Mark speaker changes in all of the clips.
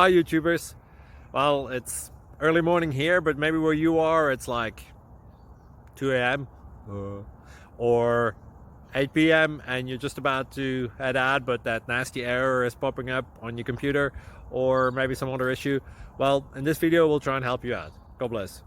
Speaker 1: Hi YouTubers. Well, it's early morning here, but maybe where you are it's like 2 a.m. or 8 p.m. and you're just about to head out, but that nasty error is popping up on your computer, or maybe some other issue. Well, in this video we'll try and help you out. God bless.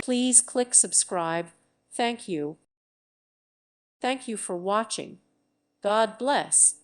Speaker 2: Please click subscribe. Thank you. Thank you for watching. God bless.